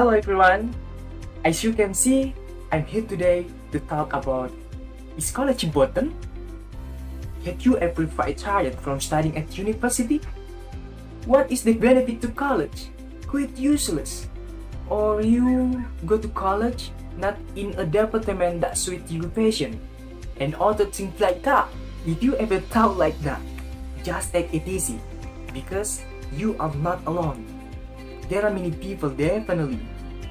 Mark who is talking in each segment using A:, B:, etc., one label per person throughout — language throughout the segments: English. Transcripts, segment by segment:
A: Hello everyone! As you can see, I'm here today to talk about, is college important? Have you ever felt tired from studying at university? What is the benefit to college? Quite useless. Or you go to college not in a department that suits your passion, and other things like that. If you ever thought like that, just take it easy, because you are not alone. There are many people definitely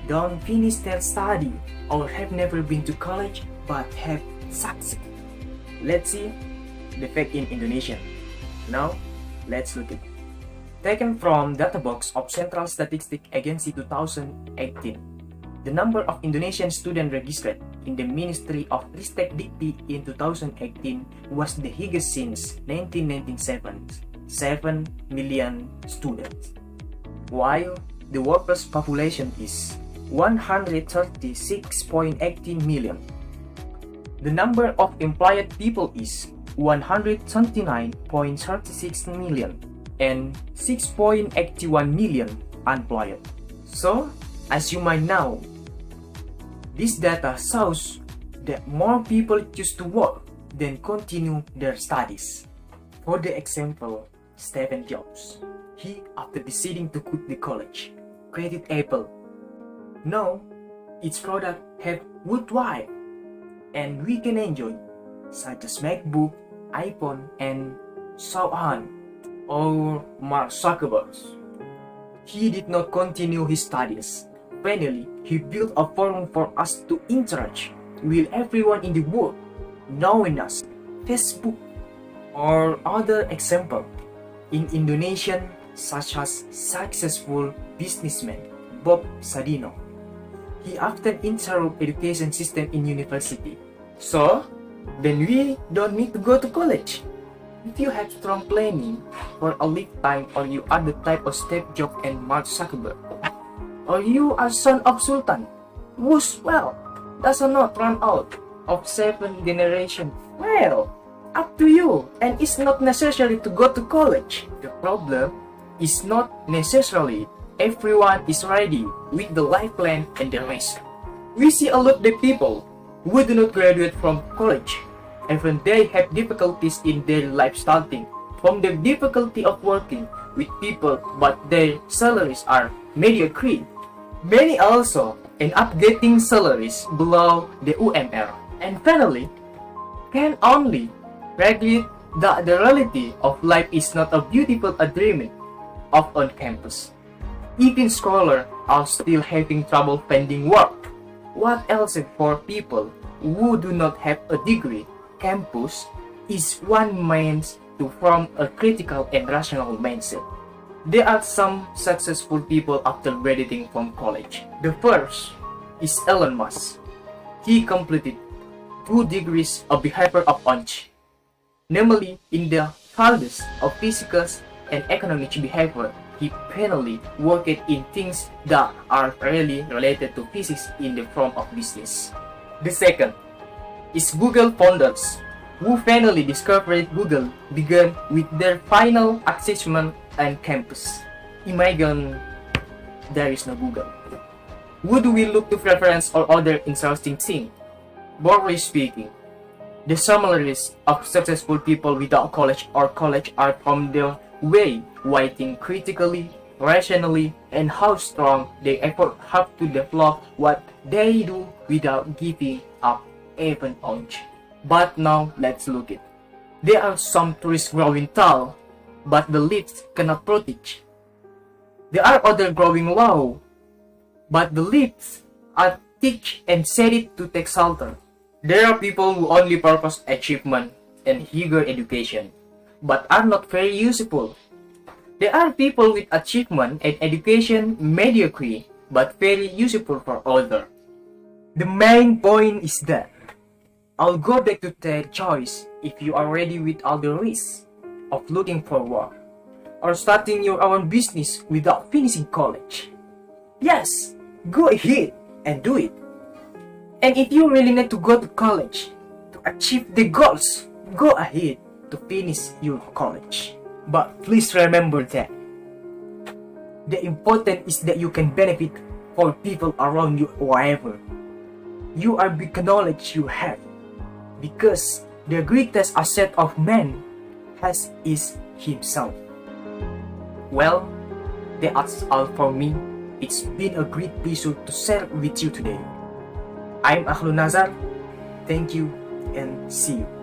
A: don't finish their study or have never been to college but have succeeded. Let's see the fact in Indonesia. Now, let's look at it. Taken from data box of Central Statistic Agency 2018, the number of Indonesian students registered in the Ministry of Ristek Dikti in 2018 was the highest since 1997, 7 million students. While the workers' population is 136.18 million. The number of employed people is 129.36 million and 6.81 million unemployed. So, as you might know, this data shows that more people choose to work than continue their studies. For the example, Stephen Jobs, he, after deciding to quit the college, created Apple. Now, its products have worldwide, and we can enjoy, such as MacBook, iPhone, and so on. Or Mark Zuckerberg, he did not continue his studies. Finally, he built a forum for us to interact with everyone in the world, known as Facebook. Or other example, in Indonesian, such as successful businessman Bob Sadino. He often interrupt education system in university. So, then we don't need to go to college. If you have strong planning for a lifetime, or you are the type of Steve Jobs and Mark Zuckerberg, or you are son of Sultan, whose wealth does not run out of 7 generations, well, up to you, and it's not necessary to go to college. The problem is not necessarily everyone is ready with the life plan and the rest. We see a lot of people who do not graduate from college, even they have difficulties in their life, starting from the difficulty of working with people but their salaries are mediocre. Many also end up getting salaries below the UMR. And finally, can only regulate that the reality of life is not a beautiful dream of on campus. Even scholars are still having trouble finding work. What else for people who do not have a degree? Campus is one means to form a critical and rational mindset. There are some successful people after graduating from college. The first is Elon Musk. He completed 2 degrees of behavior of College, namely in the fields of physical and economic behavior. He finally worked in things that are really related to physics in the form of business. The second is Google founders, who finally discovered Google began with their final assessment and campus. Imagine there is no Google. Would we look to preference or other interesting thing? Broadly speaking, the summaries of successful people without college or college are from the way writing critically, rationally, and how strong they effort have to develop what they do without giving up even ounce. But now let's look at it. There are some trees growing tall, but the leaves cannot protect. There are other growing low, but the leaves are thick and shaded to take shelter. There are people who only purpose achievement and eager education, but are not very useful. There are people with achievement and education mediocre, but very useful for others. The main point is that I'll go back to their choice if you are ready with all the risks of looking for work or starting your own business without finishing college. Yes, go ahead and do it. And if you really need to go to college to achieve the goals, go ahead to finish your college. But please remember that the important is that you can benefit for people around you wherever. You are big knowledge you have, because the greatest asset of man has is himself. Well, that's all for me. It's been a great pleasure to share with you today. I'm Ahlun Nazar. Thank you and see you.